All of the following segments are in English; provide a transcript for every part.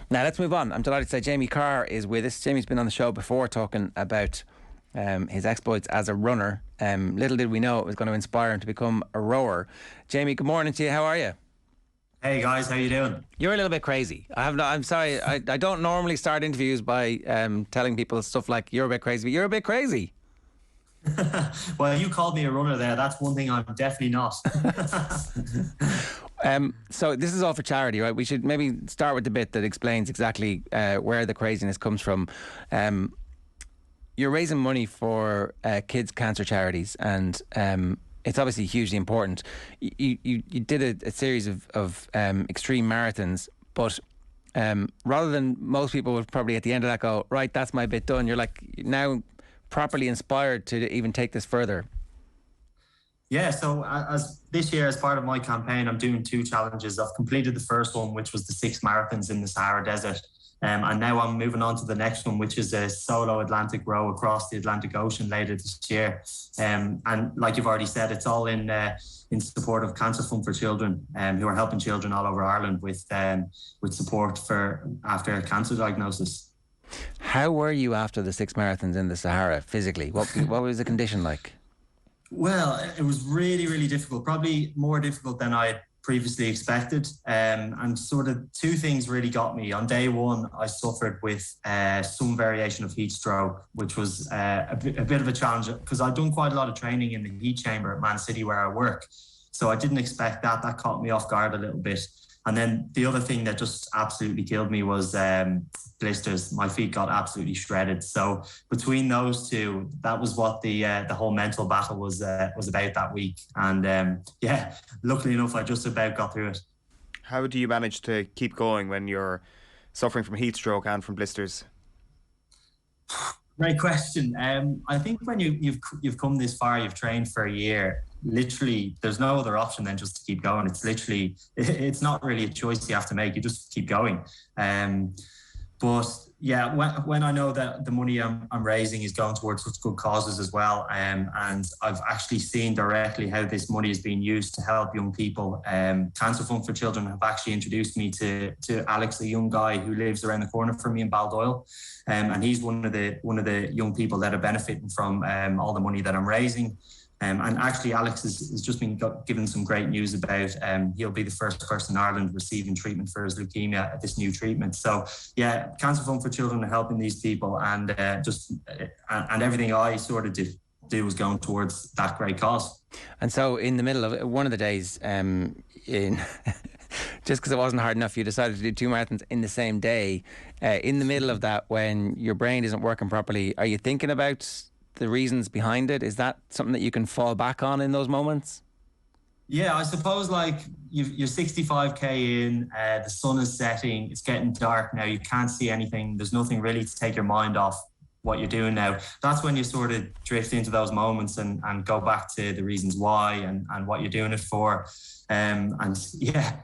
Now let's move on. I'm delighted to say Jamie Carr is with us. Jamie's been on the show before talking about his exploits as a runner. Little did we know it was going to inspire him to become a rower. Jamie, good morning to you. How are you? Hey guys, how you doing? You're a little bit crazy. I'm sorry. I don't normally start interviews by telling people stuff like you're a bit crazy, but you're a bit crazy. Well, you called me a runner there. That's one thing I'm definitely not. So this is all for charity, right? We should maybe start with the bit that explains exactly where the craziness comes from. You're raising money for kids' cancer charities, and it's obviously hugely important. You did a series of extreme marathons, but rather than most people would probably at the end of that go, right, that's my bit done. You're like now properly inspired to even take this further. Yeah, so as this year, as part of my campaign, I'm doing 2 challenges. I've completed the first one, which was the 6 marathons in the Sahara Desert. And now I'm moving on to the next one, which is a solo Atlantic row across the Atlantic Ocean later this year. And like you've already said, it's all in support of Cancer Fund for Children, who are helping children all over Ireland with support for after a cancer diagnosis. How were you after the 6 marathons in the Sahara physically? What was the condition like? Well, it was really, really difficult, probably more difficult than I previously expected. And sort of 2 things really got me. On day 1, I suffered with some variation of heat stroke, which was a bit of a challenge because I'd done quite a lot of training in the heat chamber at Man City where I work. So I didn't expect that. That caught me off guard a little bit. And then the other thing that just absolutely killed me was blisters. My feet got absolutely shredded. So between those 2, that was what the whole mental battle was about that week. And luckily enough, I just about got through it. How do you manage to keep going when you're suffering from heat stroke and from blisters? Great question. I think when you've come this far, you've trained for a year. Literally, there's no other option than just to keep going. It's not really a choice you have to make. You just keep going. But yeah, when I know that the money I'm raising is going towards such good causes as well, and I've actually seen directly how this money is being used to help young people. Cancer Fund for Children have actually introduced me to Alex, a young guy who lives around the corner from me in Baldoyle, and he's one of the young people that are benefiting from all the money that I'm raising. And actually, Alex has just been given some great news about he'll be the first person in Ireland receiving treatment for his leukemia at this new treatment. So, yeah, Cancer Fund for Children are helping these people, and and everything I sort of do was going towards that great cause. And so, in the middle of one of the days, just because it wasn't hard enough, you decided to do 2 marathons in the same day. In the middle of that, when your brain isn't working properly, are you thinking about the reasons behind it? Is that something that you can fall back on in those moments? Yeah, I suppose like you're 65k in, the sun is setting, it's getting dark now, you can't see anything, there's nothing really to take your mind off what you're doing now. That's when you sort of drift into those moments and go back to the reasons why and what you're doing it for. And yeah,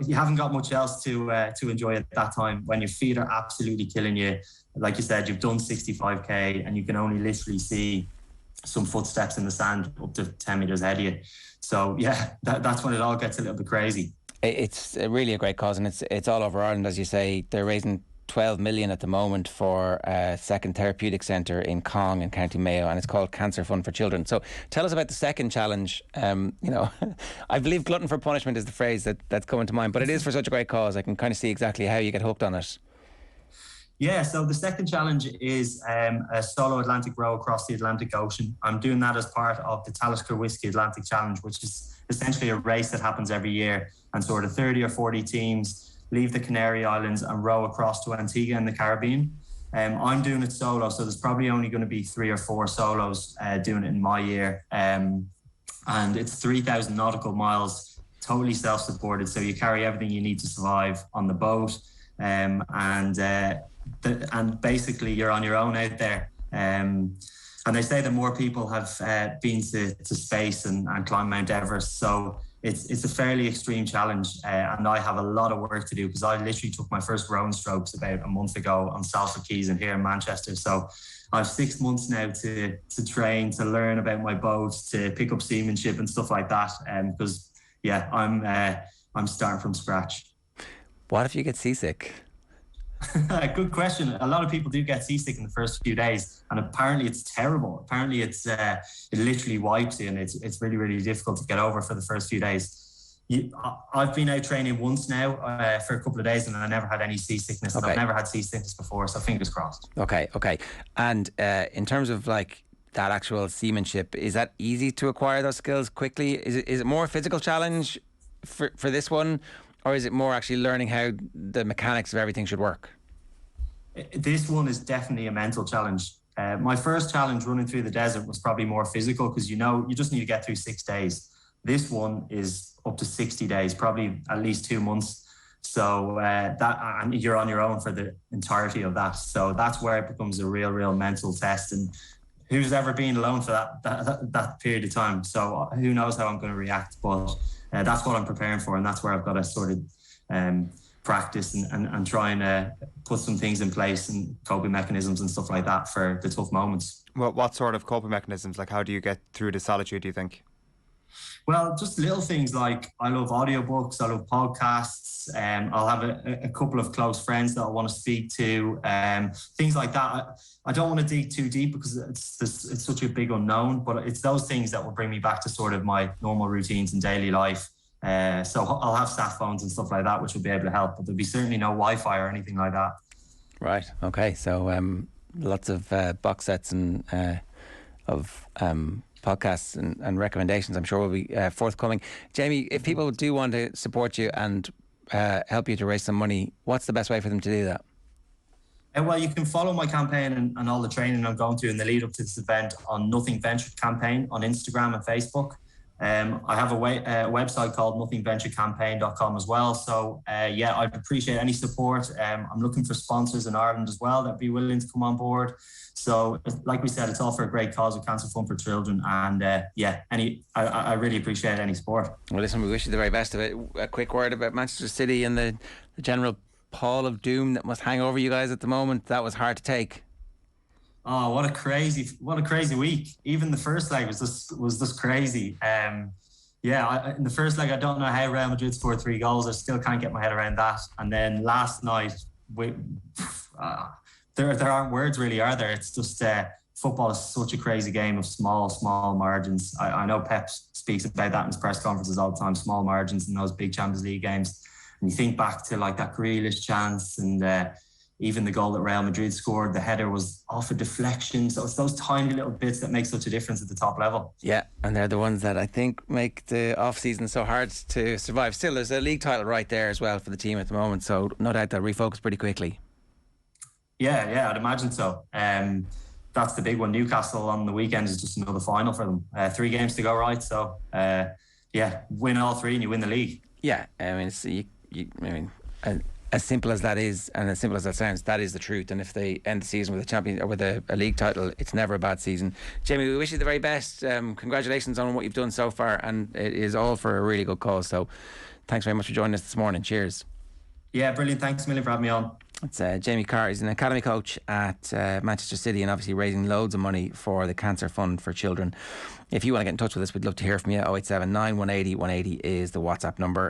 you haven't got much else to enjoy at that time when your feet are absolutely killing you. Like you said, you've done 65k and you can only literally see some footsteps in the sand up to 10 meters ahead of you. So yeah, that's when it all gets a little bit crazy. It's really a great cause, and it's all over Ireland, as you say. They're raising 12 million at the moment for a second therapeutic centre in Cong in County Mayo, and it's called Cancer Fund for Children. So tell us about the second challenge. I believe glutton for punishment is the phrase that's coming to mind, but it is for such a great cause. I can kind of see exactly how you get hooked on it. Yeah, so the second challenge is a solo Atlantic row across the Atlantic Ocean. I'm doing that as part of the Talisker Whiskey Atlantic Challenge, which is essentially a race that happens every year, and sort of 30 or 40 teams leave the Canary Islands and row across to Antigua in the Caribbean. I'm doing it solo, so there's probably only going to be 3 or 4 solos doing it in my year. And it's 3,000 nautical miles, totally self-supported, so you carry everything you need to survive on the boat. And basically you're on your own out there. And they say that more people have been to space and climbed Mount Everest. So it's a fairly extreme challenge. And I have a lot of work to do because I literally took my first rowing strokes about a month ago on Salford Keys and here in Manchester. So I have 6 months now to train, to learn about my boat, to pick up seamanship and stuff like that. Because yeah, I'm starting from scratch. What if you get seasick? Good question. A lot of people do get seasick in the first few days, and apparently it's terrible. Apparently it literally wipes you, and it's really, really difficult to get over for the first few days. I've been out training once now for a couple of days, and I never had any seasickness. Okay. I've never had seasickness before, so fingers crossed. Okay. And in terms of like that actual seamanship, is that easy to acquire those skills quickly? Is it more a physical challenge for this one, or is it more actually learning how the mechanics of everything should work? This one is definitely a mental challenge. My first challenge running through the desert was probably more physical, because you just need to get through 6 days. This one is up to 60 days, probably at least 2 months. So and you're on your own for the entirety of that. So that's where it becomes a real mental test. And who's ever been alone for that period of time? So who knows how I'm going to react? But that's what I'm preparing for, and that's where I've got to sort of practice and try and put some things in place and coping mechanisms and stuff like that for the tough moments. Well, what sort of coping mechanisms? Like, how do you get through the solitude, do you think? Well, just little things like I love audiobooks, I love podcasts, I'll have a couple of close friends that I want to speak to, things like that. I don't want to dig too deep because it's such a big unknown, but it's those things that will bring me back to sort of my normal routines in daily life. So I'll have sat phones and stuff like that, which will be able to help, but there'll be certainly no Wi-Fi or anything like that. Right. Okay. So lots of box sets and of podcasts and recommendations, I'm sure, will be forthcoming. Jamie, if people do want to support you and help you to raise some money, what's the best way for them to do that? Well, you can follow my campaign and all the training I'm going through in the lead up to this event on Nothing Ventured campaign on Instagram and Facebook. I have a website called nothingventurecampaign.com as well. So I'd appreciate any support. I'm looking for sponsors in Ireland as well that'd be willing to come on board. So like we said, it's all for a great cause of Cancer Fund for Children. And I really appreciate any support. Well, listen, we wish you the very best of it. A quick word about Manchester City and the general pall of doom that must hang over you guys at the moment. That was hard to take. Oh, what a crazy week. Even the first leg was just crazy. In the first leg, I don't know how Real Madrid scored 3 goals. I still can't get my head around that. And then last night, there aren't words really, are there? It's just football is such a crazy game of small margins. I know Pep speaks about that in his press conferences all the time, small margins in those big Champions League games. And you think back to like that Grealish chance and even the goal that Real Madrid scored, the header was off a deflection. So it's those tiny little bits that make such a difference at the top level. Yeah, and they're the ones that I think make the off-season so hard to survive. Still, there's a league title right there as well for the team at the moment, so no doubt they'll refocus pretty quickly. Yeah, I'd imagine so. That's the big one. Newcastle on the weekend is just another final for them. 3 games to go, right? So, win all 3 and you win the league. Yeah, I mean, as simple as that is, and as simple as that sounds, that is the truth. And if they end the season with a champion or with a league title, it's never a bad season. Jamie, we wish you the very best. Congratulations on what you've done so far, and it is all for a really good cause. So, thanks very much for joining us this morning. Cheers. Yeah, brilliant. Thanks a million for having me on. It's Jamie Carr. He's an academy coach at Manchester City and obviously raising loads of money for the Cancer Fund for Children. If you want to get in touch with us, we'd love to hear from you. 0879 180 180 is the WhatsApp number.